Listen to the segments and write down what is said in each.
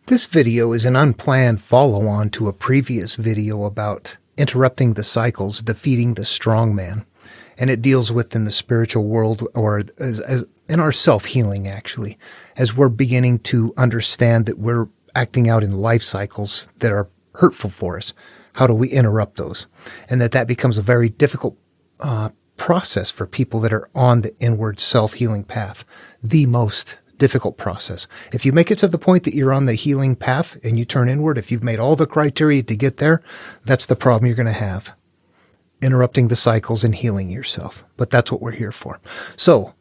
This video is an unplanned follow-on to a previous video about interrupting the cycles, defeating the strong man. And it deals with in the spiritual world, or as in our self-healing, actually, as we're beginning to understand that we're acting out in life cycles that are hurtful for us. How do we interrupt those? And that becomes a very difficult process for people that are on the inward self-healing path. The most difficult process. If you make it to the point that you're on the healing path and you turn inward, if you've made all the criteria to get there, that's the problem you're going to have. Interrupting the cycles and healing yourself. But that's what we're here for. So,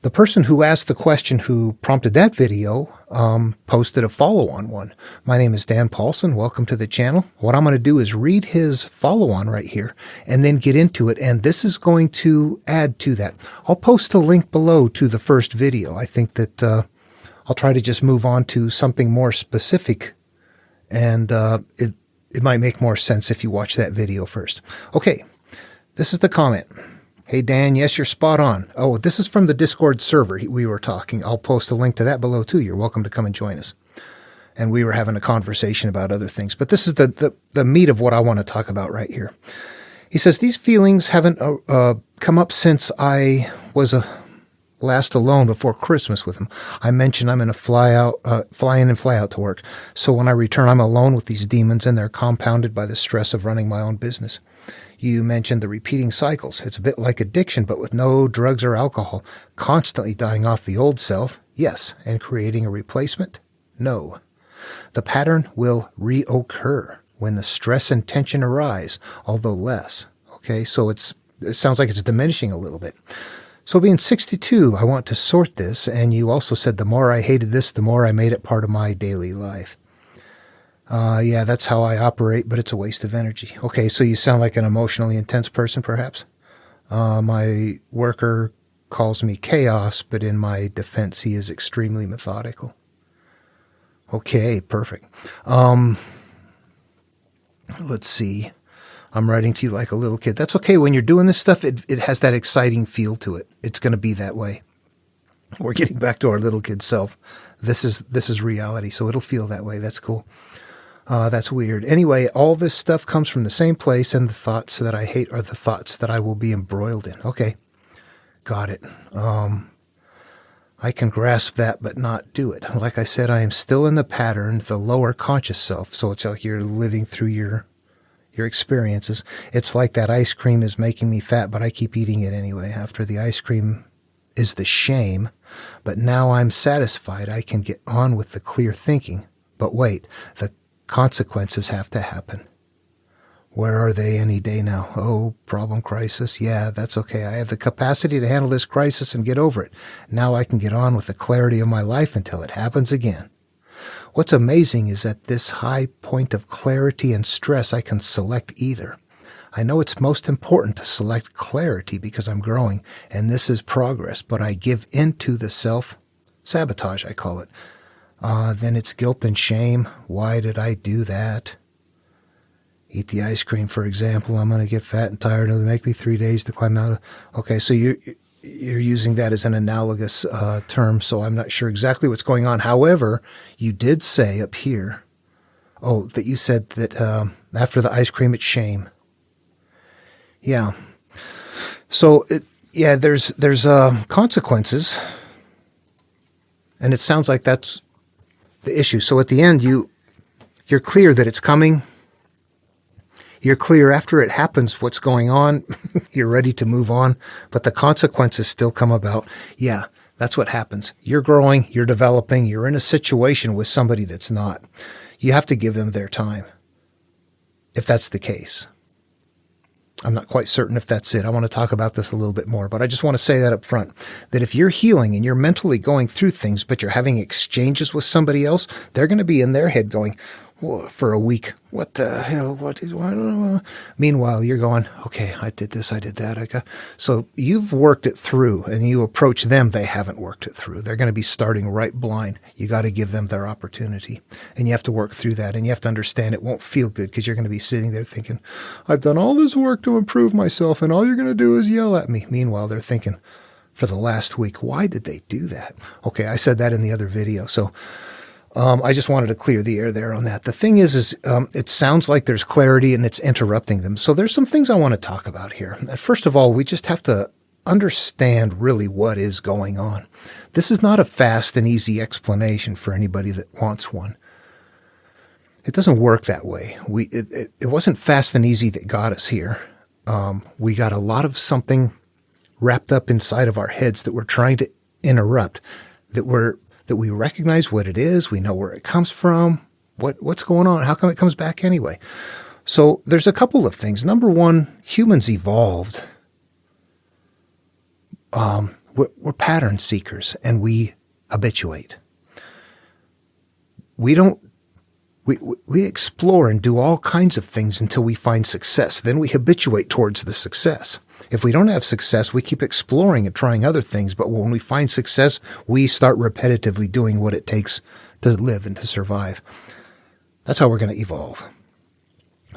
the person who asked the question, who prompted that video, posted a follow-on one. My name is Dan Paulson. Welcome to the channel. What I'm going to do is read his follow-on right here and then get into it. And this is going to add to that. I'll post a link below to the first video. I think that I'll try to just move on to something more specific. And it might make more sense if you watch that video first. Okay, this is the comment. Hey, Dan, yes, you're spot on. Oh, this is from the Discord server we were talking. I'll post a link to that below, too. You're welcome to come and join us. And we were having a conversation about other things. But this is the meat of what I want to talk about right here. He says, these feelings haven't come up since I was last alone before Christmas with him. I mentioned I'm in a fly in and fly out to work. So when I return, I'm alone with these demons, and they're compounded by the stress of running my own business. You mentioned the repeating cycles. It's a bit like addiction, but with no drugs or alcohol. Constantly dying off the old self, yes, and creating a replacement, no. The pattern will reoccur when the stress and tension arise, although less. Okay, so it sounds like it's diminishing a little bit. So being 62, I want to sort this, and you also said the more I hated this, the more I made it part of my daily life. Yeah, that's how I operate, but it's a waste of energy. Okay, so you sound like an emotionally intense person, perhaps? My worker calls me chaos, but in my defense, he is extremely methodical. Okay, perfect. Let's see. I'm writing to you like a little kid. That's okay. When you're doing this stuff, it has that exciting feel to it. It's going to be that way. We're getting back to our little kid self. This is reality, so it'll feel that way. That's cool. That's weird. Anyway, all this stuff comes from the same place, and the thoughts that I hate are the thoughts that I will be embroiled in. Okay, got it. I can grasp that, but not do it. Like I said, I am still in the pattern, the lower conscious self, so it's like you're living through your experiences. It's like that ice cream is making me fat, but I keep eating it anyway. After the ice cream is the shame, but now I'm satisfied. I can get on with the clear thinking. But wait, the consequences have to happen. Where are they any day now? Oh, problem, crisis. Yeah, that's okay. I have the capacity to handle this crisis and get over it. Now I can get on with the clarity of my life until it happens again. What's amazing is that this high point of clarity and stress, I can select either. I know it's most important to select clarity because I'm growing, and this is progress, but I give into the self-sabotage, I call it. Then it's guilt and shame. Why did I do that? Eat the ice cream, for example. I'm going to get fat and tired. It'll make me 3 days to climb out. Okay, so you're using that as an analogous term, so I'm not sure exactly what's going on. However, you did say up here, that you said that after the ice cream, it's shame. Yeah. So, there's consequences, and it sounds like that's the issue. So at the end, you're clear that it's coming. You're clear after it happens what's going on. You're ready to move on, but the consequences still come about. Yeah, that's what happens. You're growing, you're developing, you're in a situation with somebody that's not. You have to give them their time, if that's the case. I'm not quite certain if that's it. I want to talk about this a little bit more, but I just want to say that up front, that if you're healing and you're mentally going through things, but you're having exchanges with somebody else, they're going to be in their head going, for a week, what the hell, Meanwhile, you're going, okay, I did this, I did that. So you've worked it through, and you approach them, they haven't worked it through. They're going to be starting right blind. You got to give them their opportunity, and you have to work through that, and you have to understand it won't feel good because you're going to be sitting there thinking, I've done all this work to improve myself, and all you're going to do is yell at me. Meanwhile, they're thinking, for the last week, why did they do that? Okay, I said that in the other video. So I just wanted to clear the air there on that. The thing is it sounds like there's clarity and it's interrupting them. So there's some things I want to talk about here. First of all, we just have to understand really what is going on. This is not a fast and easy explanation for anybody that wants one. It doesn't work that way. It wasn't fast and easy that got us here. We got a lot of something wrapped up inside of our heads that we're trying to interrupt, that we recognize what it is, we know where it comes from, what's going on, how come it comes back anyway. So there's a couple of things. Number one, humans evolved. We're pattern seekers and we habituate. We explore and do all kinds of things until we find success. Then we habituate towards the success. If we don't have success, we keep exploring and trying other things. But when we find success, we start repetitively doing what it takes to live and to survive. That's how we're going to evolve.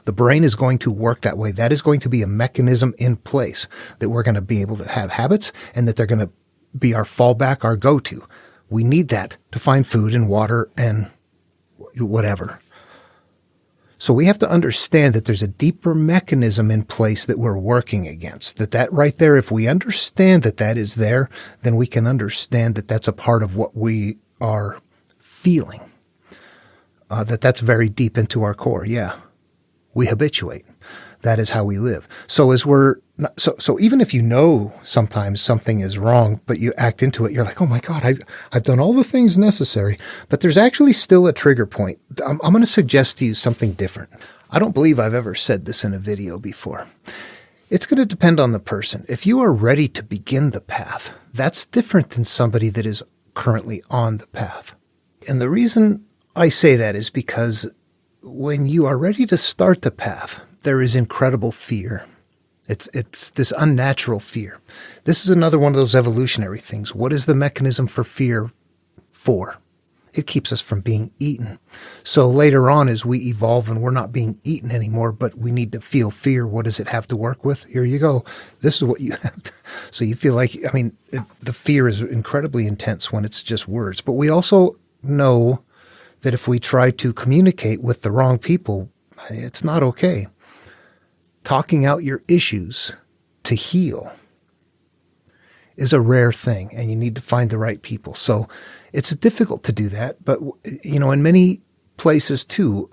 The brain is going to work that way. That is going to be a mechanism in place that we're going to be able to have habits and that they're going to be our fallback, our go-to. We need that to find food and water and whatever. So we have to understand that there's a deeper mechanism in place that we're working against. That right there, if we understand that that is there, then we can understand that that's a part of what we are feeling. That's very deep into our core. Yeah, we habituate. That is how we live. So so even if you know sometimes something is wrong, but you act into it, you're like, oh my God, I've done all the things necessary, but there's actually still a trigger point. I'm going to suggest to you something different. I don't believe I've ever said this in a video before. It's going to depend on the person. If you are ready to begin the path, that's different than somebody that is currently on the path. And the reason I say that is because when you are ready to start the path, there is incredible fear. It's this unnatural fear. This is another one of those evolutionary things. What is the mechanism for fear for? It keeps us from being eaten. So later on, as we evolve and we're not being eaten anymore, but we need to feel fear, what does it have to work with? Here you go. This is what you have to. So you feel like, the fear is incredibly intense when it's just words. But we also know that if we try to communicate with the wrong people, it's not okay. Talking out your issues to heal is a rare thing, and you need to find the right people. So it's difficult to do that, but in many places too,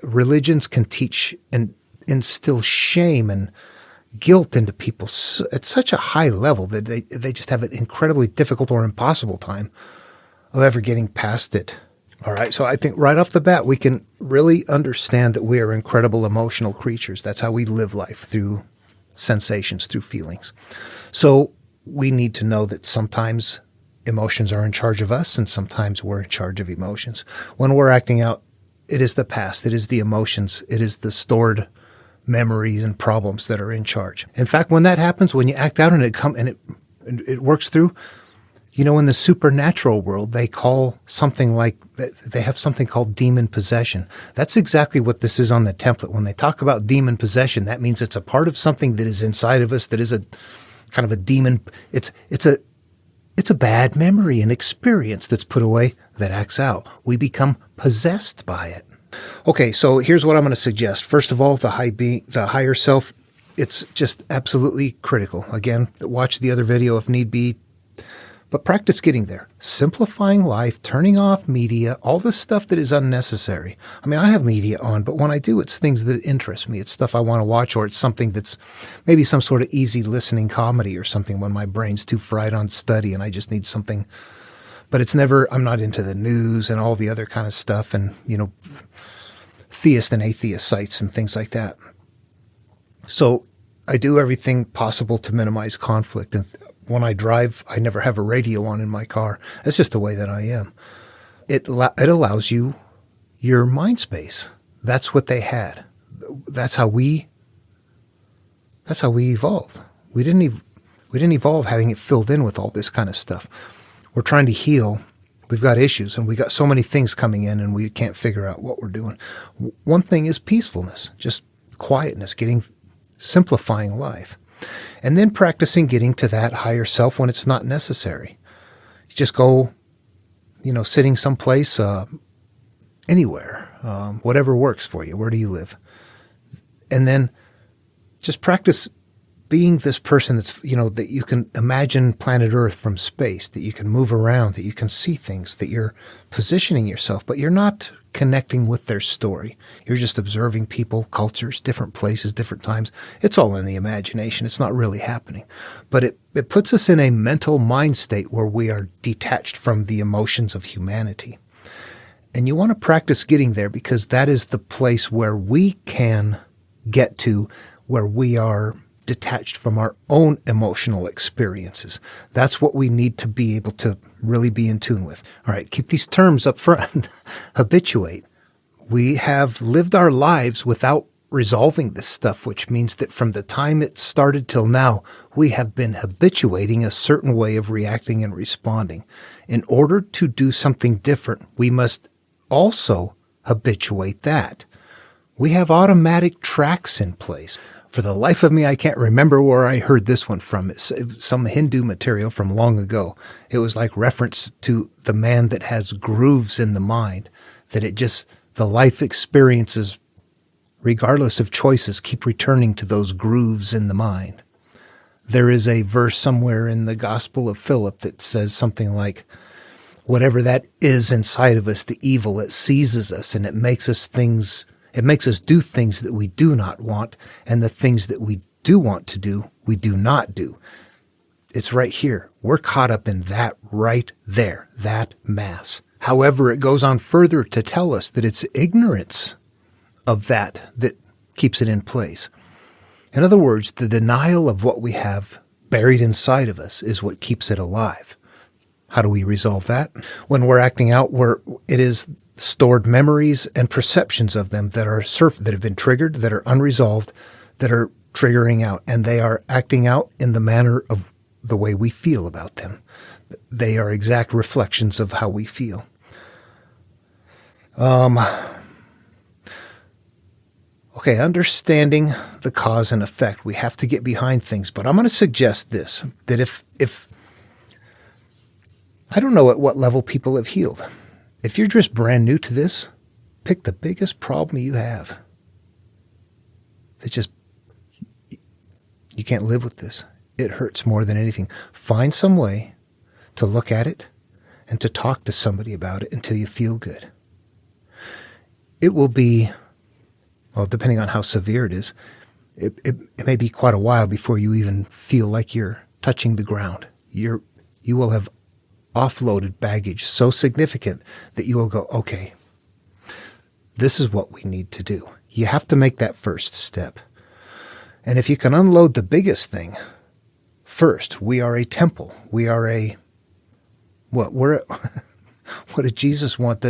religions can teach and instill shame and guilt into people at such a high level that they just have an incredibly difficult or impossible time of ever getting past it. All right, so I think right off the bat, we can really understand that we are incredible emotional creatures. That's how we live life, through sensations, through feelings. So we need to know that sometimes emotions are in charge of us and sometimes we're in charge of emotions. When we're acting out, it is the past, it is the emotions, it is the stored memories and problems that are in charge. In fact, when that happens, when you act out and it works through, in the supernatural world, they call something like, they have something called demon possession. That's exactly what this is on the template. When they talk about demon possession, that means it's a part of something that is inside of us that is a kind of a demon. It's a bad memory and experience that's put away that acts out. We become possessed by it. Okay, so here's what I'm going to suggest. First of all, the higher self, it's just absolutely critical. Again, watch the other video if need be. But practice getting there. Simplifying life, turning off media, all the stuff that is unnecessary. I have media on, but when I do, it's things that interest me. It's stuff I want to watch, or it's something that's maybe some sort of easy listening comedy or something when my brain's too fried on study and I just need something. But I'm not into the news and all the other kind of stuff and, theist and atheist sites and things like that. So I do everything possible to minimize conflict. And when I drive, I never have a radio on in my car. That's just the way that I am. It allows you your mind space. That's what they had. That's how we evolved. We didn't evolve having it filled in with all this kind of stuff. We're trying to heal. We've got issues and we got so many things coming in and we can't figure out what we're doing. One thing is peacefulness, just quietness, simplifying life. And then practicing getting to that higher self when it's not necessary. You just go, sitting someplace, anywhere, whatever works for you. Where do you live? And then just practice being this person that's, that you can imagine planet Earth from space, that you can move around, that you can see things, that you're positioning yourself, but you're not connecting with their story. You're just observing people, cultures, different places, different times. It's all in the imagination. It's not really happening. But it puts us in a mental mind state where we are detached from the emotions of humanity. And you want to practice getting there, because that is the place where we can get to, where we are detached from our own emotional experiences. That's what we need to be able to really be in tune with. All right, keep these terms up front. Habituate. We have lived our lives without resolving this stuff, which means that from the time it started till now, we have been habituating a certain way of reacting and responding. In order to do something different, we must also habituate that. We have automatic tracks in place. For the life of me, I can't remember where I heard this one from. It's some Hindu material from long ago. It was like reference to the man that has grooves in the mind, that the life experiences, regardless of choices, keep returning to those grooves in the mind. There is a verse somewhere in the Gospel of Philip that says something like, whatever that is inside of us, the evil, it seizes us and it makes us do things that we do not want, and the things that we do want to do, we do not do. It's right here. We're caught up in that right there, that mass. However, it goes on further to tell us that it's ignorance of that keeps it in place. In other words, the denial of what we have buried inside of us is what keeps it alive. How do we resolve that? When we're acting out, it is stored memories and perceptions of them that have been triggered, that are unresolved, that are triggering out, and they are acting out in the manner of the way we feel about them. They are exact reflections of how we feel. Okay, understanding the cause and effect. We have to get behind things, but I'm going to suggest this, that if I don't know at what level people have healed. If you're just brand new to this, pick the biggest problem you have. You can't live with this. It hurts more than anything. Find some way to look at it and to talk to somebody about it until you feel good. It will be, depending on how severe it is, it may be quite a while before you even feel like you're touching the ground. You will have offloaded baggage so significant that you will go, okay, this is what we need to do. You have to make that first step. And if you can unload the biggest thing first, we are a temple. We are what did Jesus want?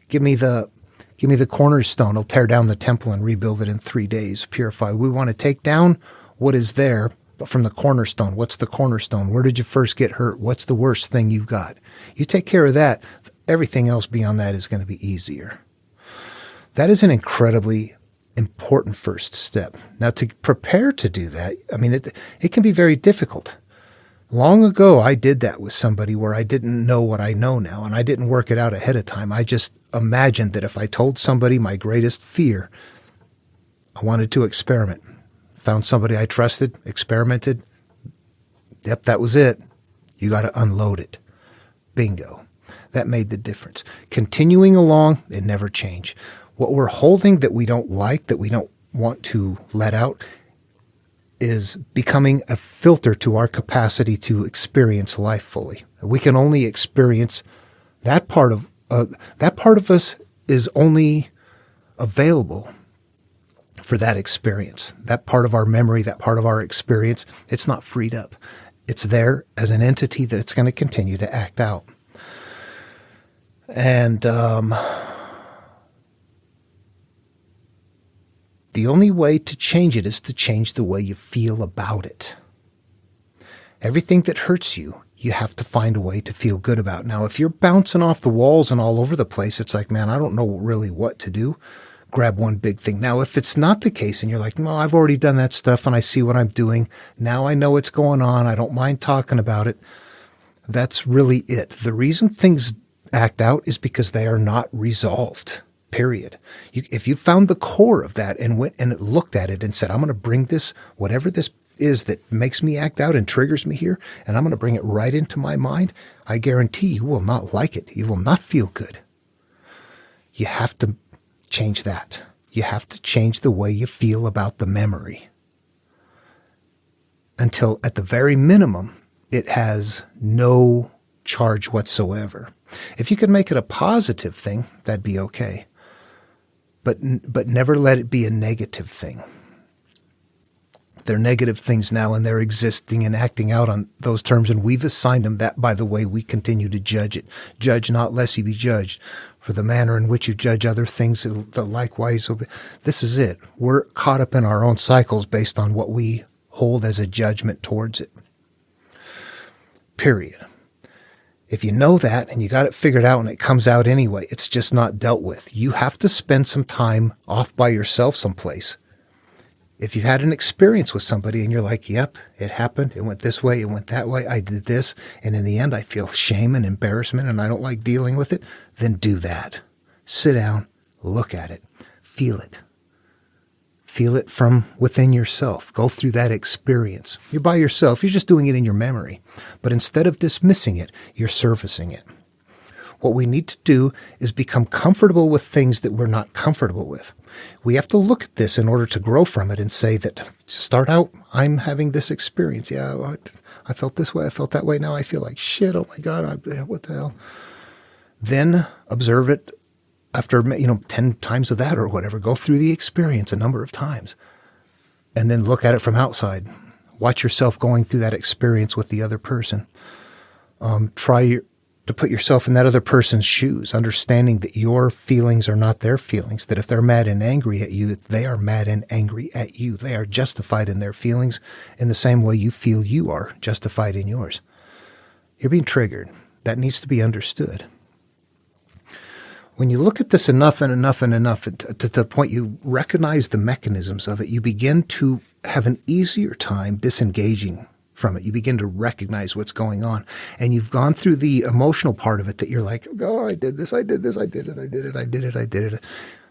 Give me the cornerstone. I'll tear down the temple and rebuild it in 3 days. Purify. We want to take down what is there, but from the cornerstone. What's the cornerstone? Where did you first get hurt? What's the worst thing you've got? You take care of that. Everything else beyond that is going to be easier. That is an incredibly important first step. Now, to prepare to do that, it can be very difficult. Long ago, I did that with somebody where I didn't know what I know now, and I didn't work it out ahead of time. I just imagined that if I told somebody my greatest fear, I wanted to experiment. Found somebody I trusted, experimented. Yep, that was it. You got to unload it. Bingo. That made the difference. Continuing along, it never changed. What we're holding that we don't like, that we don't want to let out, is becoming a filter to our capacity to experience life fully. We can only experience that part of us is only available for that experience. That part of our memory, that part of our experience, it's not freed up. It's there as an entity that it's going to continue to act out. And the only way to change it is to change the way you feel about it. Everything that hurts you, you have to find a way to feel good about. Now, if you're bouncing off the walls and all over the place, it's like, man, I don't know really what to do. Grab one big thing. Now, if it's not the case and you're like, no, I've already done that stuff and I see what I'm doing. Now I know what's going on. I don't mind talking about it. That's really it. The reason things act out is because they are not resolved. Period. If you found the core of that and went and looked at it and said, I'm going to bring this, whatever this is that makes me act out and triggers me here, and I'm going to bring it right into my mind, I guarantee you will not like it. You will not feel good. You have to change that. You have to change the way you feel about the memory until, at the very minimum, it has no charge whatsoever. If you could make it a positive thing, that'd be okay. But never let it be a negative thing. They're negative things now, and they're existing and acting out on those terms, and we've assigned them that by the way we continue to judge it. Judge not, lest you be judged. For the manner in which you judge other things, the likewise will be. This is it. We're caught up in our own cycles based on what we hold as a judgment towards it. Period. If you know that and you got it figured out and it comes out anyway, it's just not dealt with. You have to spend some time off by yourself someplace. If you've had an experience with somebody and you're like, yep, it happened, it went this way, it went that way, I did this, and in the end I feel shame and embarrassment and I don't like dealing with it, then do that. Sit down, look at it, feel it. Feel it from within yourself. Go through that experience. You're by yourself. You're just doing it in your memory. But instead of dismissing it, you're servicing it. What we need to do is become comfortable with things that we're not comfortable with. We have to look at this in order to grow from it and say that, start out, I'm having this experience. Yeah, I felt this way. I felt that way. Now I feel like shit. Oh my God, what the hell? Then observe it. After 10 times of that or whatever, go through the experience a number of times and then look at it from outside. Watch yourself going through that experience with the other person. Try to put yourself in that other person's shoes, understanding that your feelings are not their feelings, that if they're mad and angry at you, they are mad and angry at you. They are justified in their feelings in the same way you feel you are justified in yours. You're being triggered. That needs to be understood. When you look at this enough and enough and enough to the point you recognize the mechanisms of it, you begin to have an easier time disengaging from it. You begin to recognize what's going on. And you've gone through the emotional part of it that you're like, oh, I did this, I did this, I did it, I did it, I did it, I did it.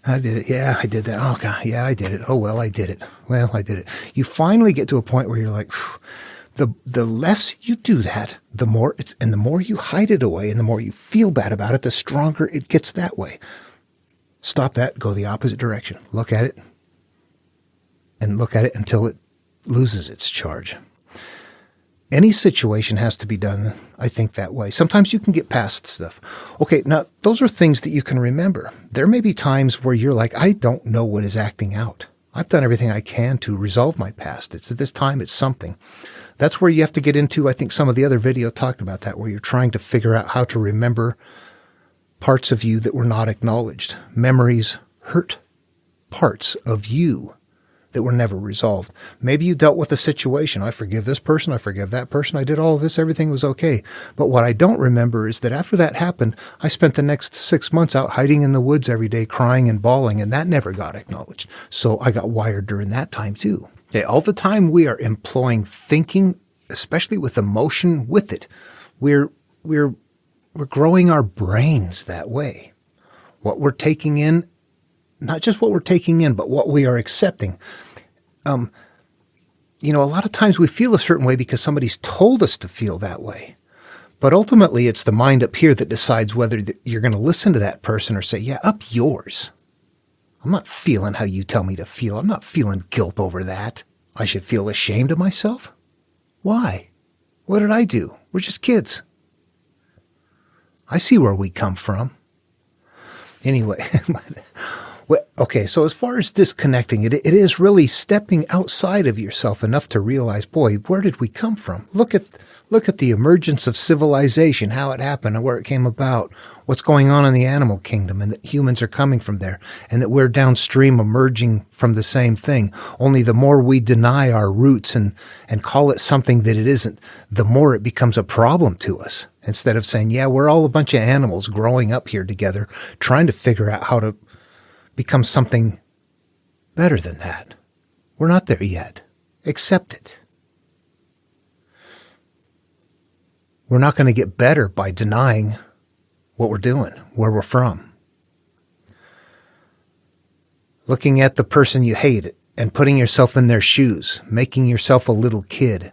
I did it. Yeah, I did that. Oh, God. Yeah, I did it. Oh, well, I did it. Well, I did it. You finally get to a point where you're like, the less you do that, the more and the more you hide it away and the more you feel bad about it, the stronger it gets that way. Stop that, go the opposite direction. Look at it and look at it until it loses its charge. Any situation has to be done, I think, that way. Sometimes you can get past stuff. Okay, now those are things that you can remember. There may be times where you're like, I don't know what is acting out. I've done everything I can to resolve my past. It's at this time, it's something. That's where you have to get into, I think some of the other video talked about that, where you're trying to figure out how to remember parts of you that were not acknowledged. Memories hurt parts of you that were never resolved. Maybe you dealt with a situation. I forgive this person. I forgive that person. I did all of this. Everything was okay. But what I don't remember is that after that happened, I spent the next 6 months out hiding in the woods every day, crying and bawling, and that never got acknowledged. So I got wired during that time too. Okay, all the time we are employing thinking, especially with emotion with it, we're growing our brains that way. What we're taking in, not just what we're taking in, but what we are accepting. A lot of times we feel a certain way because somebody's told us to feel that way. But ultimately, it's the mind up here that decides whether you're going to listen to that person or say, yeah, up yours. I'm not feeling how you tell me to feel. I'm not feeling guilt over that. I should feel ashamed of myself? Why? What did I do? We're just kids. I see where we come from. Anyway, okay, so as far as disconnecting, it is really stepping outside of yourself enough to realize, boy, where did we come from? Look at the emergence of civilization, how it happened and where it came about, what's going on in the animal kingdom, and that humans are coming from there, and that we're downstream emerging from the same thing. Only the more we deny our roots and call it something that it isn't, the more it becomes a problem to us. Instead of saying, yeah, we're all a bunch of animals growing up here together, trying to figure out how to become something better than that. We're not there yet. Accept it. We're not going to get better by denying what we're doing, where we're from. Looking at the person you hate and putting yourself in their shoes, making yourself a little kid,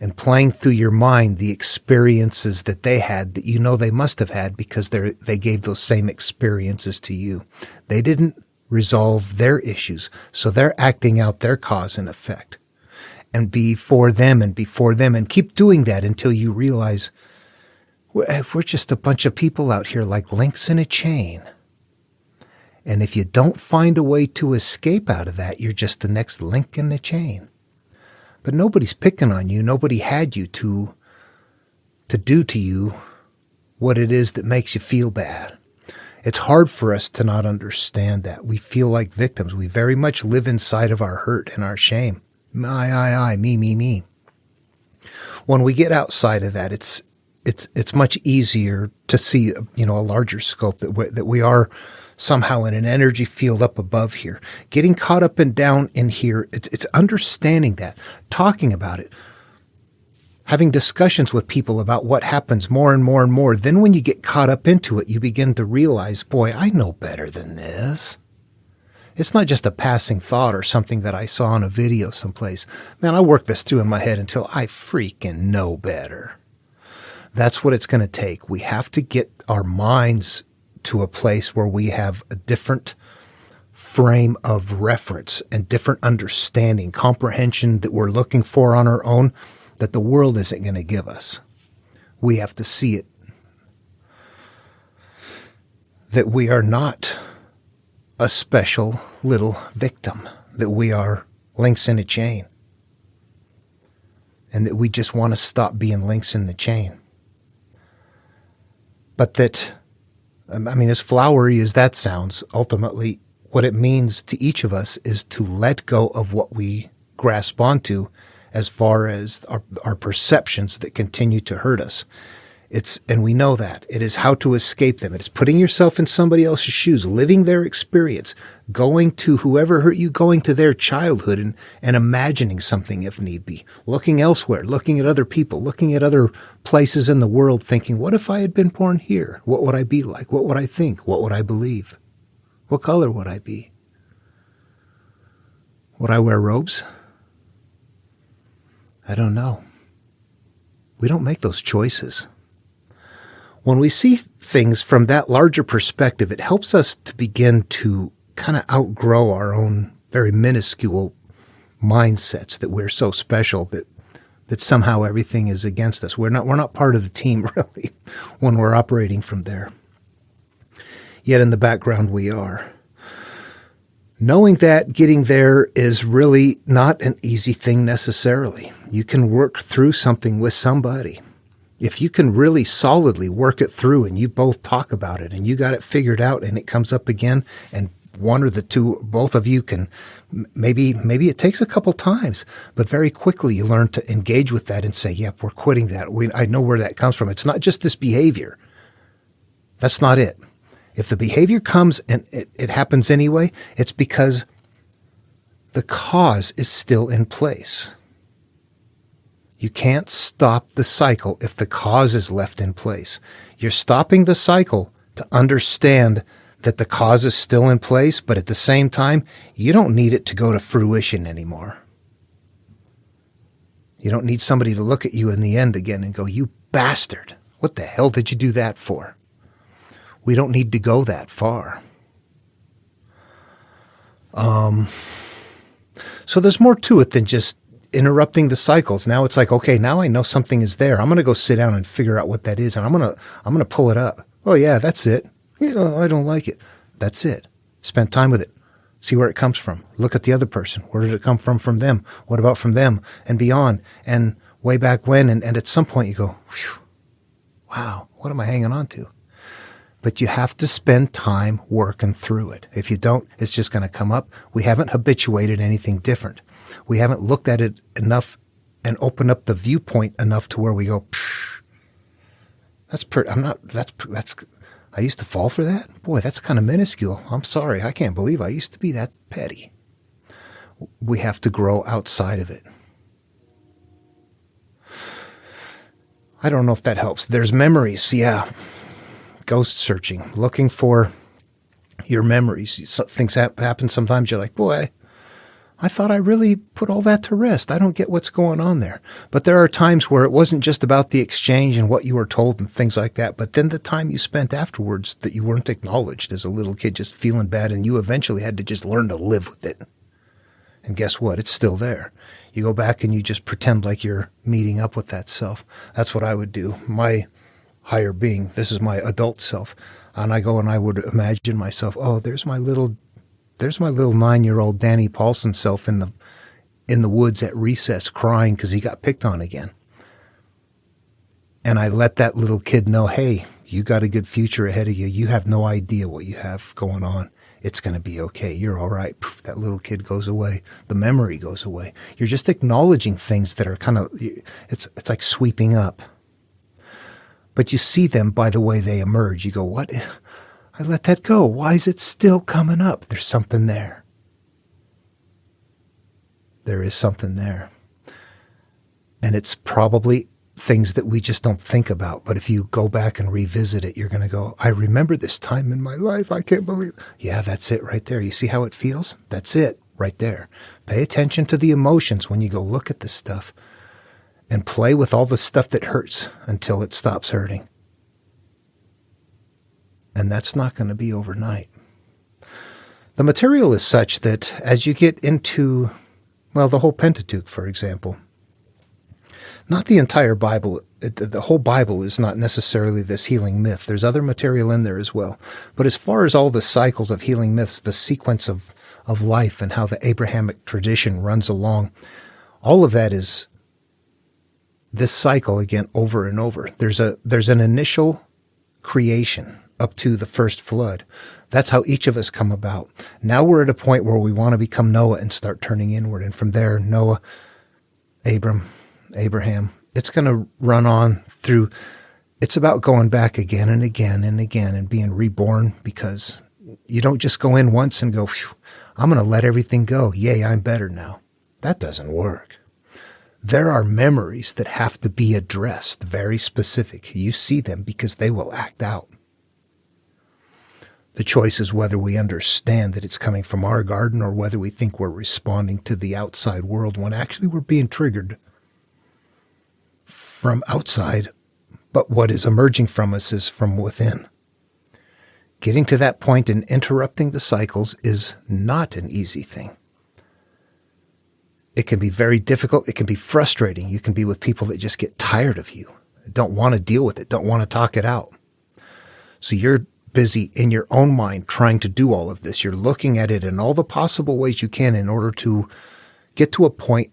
and playing through your mind the experiences that they had that you know they must have had because they gave those same experiences to you. They didn't resolve their issues, so they're acting out their cause and effect. And be for them and keep doing that until you realize we're just a bunch of people out here like links in a chain. And if you don't find a way to escape out of that, you're just the next link in the chain. But nobody's picking on you. Nobody had you to do to you what it is that makes you feel bad. It's hard for us to not understand that. We feel like victims. We very much live inside of our hurt and our shame. I, me. When we get outside of that, it's much easier to see, a larger scope that we are somehow in an energy field up above here. Getting caught up and down in here, it's understanding that, talking about it, having discussions with people about what happens more and more and more. Then when you get caught up into it, you begin to realize, boy, I know better than this. It's not just a passing thought or something that I saw in a video someplace. Man, I worked this through in my head until I freaking know better. That's what it's going to take. We have to get our minds to a place where we have a different frame of reference and different understanding, comprehension that we're looking for on our own, that the world isn't going to give us. We have to see it. That we are not a special little victim, that we are links in a chain, and that we just want to stop being links in the chain. But that, as flowery as that sounds, ultimately what it means to each of us is to let go of what we grasp onto as far as our perceptions that continue to hurt us. And we know that. It is how to escape them. It's putting yourself in somebody else's shoes, living their experience, going to whoever hurt you, going to their childhood and imagining something if need be, looking elsewhere, looking at other people, looking at other places in the world, thinking, what if I had been born here? What would I be like? What would I think? What would I believe? What color would I be? Would I wear robes? I don't know. We don't make those choices. When we see things from that larger perspective, it helps us to begin to kind of outgrow our own very minuscule mindsets that we're so special that somehow everything is against us. We're not part of the team, really, when we're operating from there. Yet in the background we are. Knowing that getting there is really not an easy thing necessarily. You can work through something with somebody. If you can really solidly work it through and you both talk about it and you got it figured out and it comes up again and one or the two, both of you can, maybe it takes a couple times, but very quickly you learn to engage with that and say, yep, we're quitting that. I know where that comes from. It's not just this behavior. That's not it. If the behavior comes and it happens anyway, it's because the cause is still in place. You can't stop the cycle if the cause is left in place. You're stopping the cycle to understand that the cause is still in place, but at the same time, you don't need it to go to fruition anymore. You don't need somebody to look at you in the end again and go, you bastard, what the hell did you do that for? We don't need to go that far. So there's more to it than just interrupting the cycles. Now it's like, okay, now I know something is there. I'm going to go sit down and figure out what that is, and I'm going to pull it up. Oh yeah, that's it. I don't like it. That's it. Spend time with it. See where it comes from. Look at the other person. Where did it come from them? What about from them and beyond and way back when? And at some point you go, whew, wow, what am I hanging on to? But you have to spend time working through it. If you don't, it's just going to come up. We haven't habituated anything different. We haven't looked at it enough and opened up the viewpoint enough to where we go, I used to fall for that? Boy, that's kind of minuscule. I'm sorry. I can't believe I used to be that petty. We have to grow outside of it. I don't know if that helps. There's memories, yeah. ghost searching, looking for your memories. Things happen sometimes. You're like, boy, I thought I really put all that to rest. I don't get what's going on there. But there are times where it wasn't just about the exchange and what you were told and things like that, but then the time you spent afterwards that you weren't acknowledged as a little kid, just feeling bad, and you eventually had to just learn to live with it. And guess what? It's still there. You go back and you just pretend like you're meeting up with that self. That's what I would do. My higher being, this is my adult self. And I go and I would imagine myself, oh, there's my little 9-year-old Danny Paulson self in the woods at recess crying because he got picked on again. And I let that little kid know, hey, you got a good future ahead of you. You have no idea what you have going on. It's going to be okay. You're all right. Poof, that little kid goes away. The memory goes away. You're just acknowledging things that are kind of, it's like sweeping up. But you see them by the way they emerge. You go, what? I let that go. Why is it still coming up? There's something there. There is something there. And it's probably things that we just don't think about. But if you go back and revisit it, you're going to go, I remember this time in my life. I can't believe it. Yeah, that's it right there. You see how it feels? That's it right there. Pay attention to the emotions when you go look at this stuff and play with all the stuff that hurts until it stops hurting. And that's not going to be overnight. The material is such that as you get into, well, the whole Pentateuch, for example, not the entire Bible, the whole Bible is not necessarily this healing myth. There's other material in there as well. But as far as all the cycles of healing myths, the sequence of life and how the Abrahamic tradition runs along, all of that is this cycle again over and over. There's an initial creation up to the first flood. That's how each of us come about. Now we're at a point where we want to become Noah and start turning inward. And from there, Noah, Abraham, it's going to run on through. It's about going back again and again and again and being reborn, because you don't just go in once and go, I'm going to let everything go. Yay, I'm better now. That doesn't work. There are memories that have to be addressed, very specific. You see them because they will act out. The choice is whether we understand that it's coming from our garden or whether we think we're responding to the outside world when actually we're being triggered from outside, but what is emerging from us is from within. Getting to that point and interrupting the cycles is not an easy thing. It can be very difficult. It can be frustrating. You can be with people that just get tired of you, don't want to deal with it, don't want to talk it out. So you're busy in your own mind trying to do all of this. You're looking at it in all the possible ways you can in order to get to a point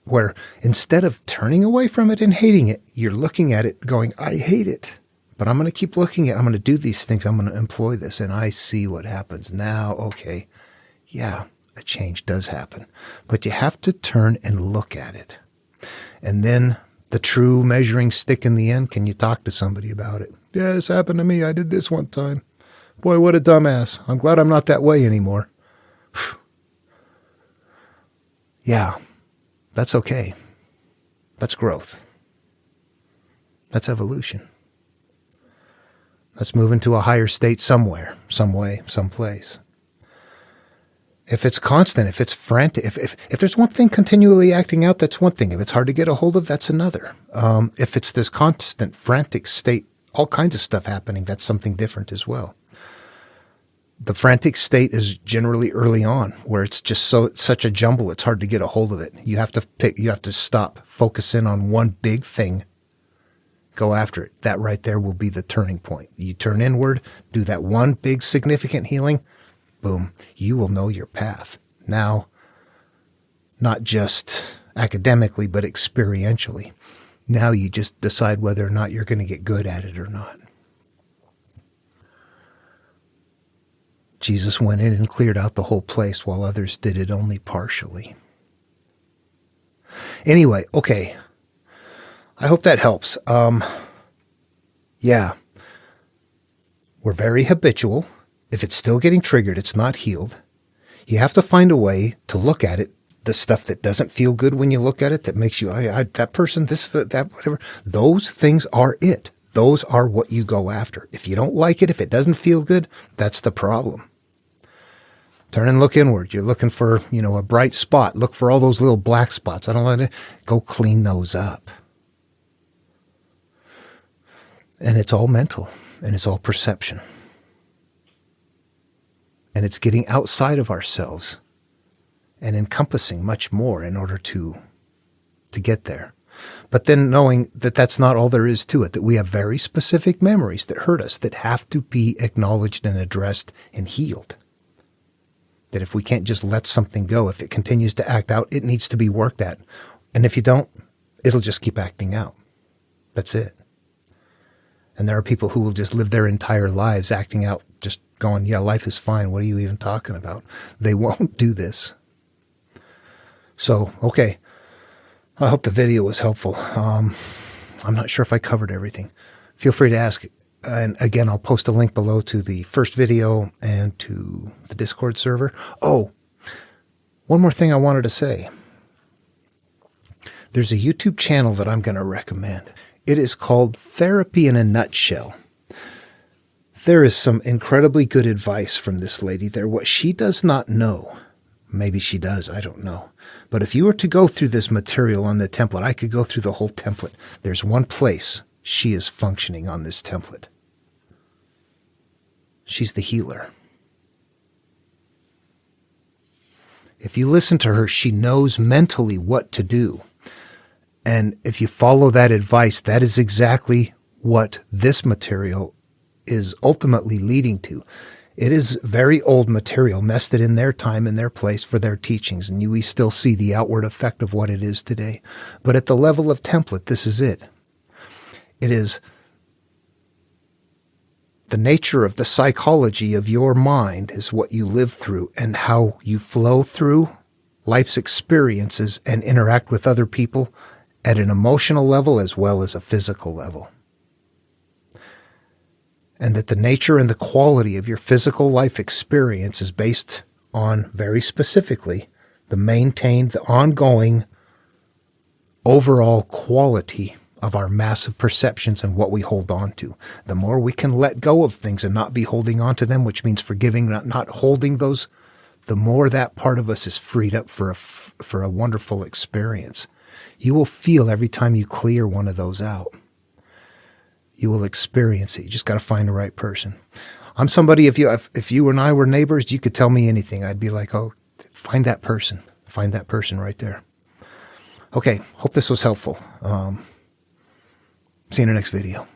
where instead of turning away from it and hating it, you're looking at it going, I hate it, but I'm going to keep looking at it. I'm going to do these things. I'm going to employ this. And I see what happens now. Okay. Yeah, a change does happen, but you have to turn and look at it. And then the true measuring stick in the end, can you talk to somebody about it? Yeah, this happened to me. I did this one time. Boy, what a dumbass. I'm glad I'm not that way anymore. Yeah, that's okay. That's growth. That's evolution. Let's move into a higher state somewhere, some way, someplace. If it's constant, if it's frantic, if there's one thing continually acting out, that's one thing. If it's hard to get a hold of, that's another. If it's this constant, frantic state, all kinds of stuff happening, that's something different as well. The frantic state is generally early on, where it's just such a jumble, it's hard to get a hold of it. You have to stop, focus in on one big thing, go after it. That right there will be the turning point. You turn inward, do that one big significant healing, boom, you will know your path. Now, not just academically, but experientially. Now you just decide whether or not you're going to get good at it or not. Jesus went in and cleared out the whole place while others did it only partially. Anyway, okay. I hope that helps. Yeah. We're very habitual. If it's still getting triggered, it's not healed. You have to find a way to look at it. The stuff that doesn't feel good when you look at it, that makes you, that person, this, that, whatever. Those things are it. Those are what you go after. If you don't like it, if it doesn't feel good, that's the problem. Turn and look inward. You're looking for, a bright spot. Look for all those little black spots. I don't like it. Go clean those up. And it's all mental, and it's all perception. And it's getting outside of ourselves and encompassing much more in order to get there. But then knowing that that's not all there is to it, that we have very specific memories that hurt us that have to be acknowledged and addressed and healed. That if we can't just let something go, if it continues to act out, it needs to be worked at. And if you don't, it'll just keep acting out. That's it. And there are people who will just live their entire lives acting out, just going, yeah, life is fine. What are you even talking about? They won't do this. So, okay. I hope the video was helpful. I'm not sure if I covered everything. Feel free to ask. And again, I'll post a link below to the first video and to the Discord server. Oh, one more thing I wanted to say. There's a YouTube channel that I'm going to recommend. It is called Therapy in a Nutshell. There is some incredibly good advice from this lady there. What she does not know, maybe she does, I don't know. But if you were to go through this material on the template, I could go through the whole template. There's one place she is functioning on this template. She's the healer. If you listen to her, she knows mentally what to do. And if you follow that advice, that is exactly what this material is ultimately leading to. It is very old material nested in their time and their place for their teachings, and we still see the outward effect of what it is today. But at the level of template, this is it. It is the nature of the psychology of your mind is what you live through and how you flow through life's experiences and interact with other people at an emotional level as well as a physical level. And that the nature and the quality of your physical life experience is based on, very specifically, the maintained, the ongoing, overall quality of our massive perceptions and what we hold on to. The more we can let go of things and not be holding on to them, which means forgiving, not holding those, the more that part of us is freed up for a wonderful experience. You will feel every time you clear one of those out. You will experience it. You just got to find the right person. I'm somebody, if you and I were neighbors, you could tell me anything. I'd be like, oh, find that person. Find that person right there. Okay, hope this was helpful. See you in the next video.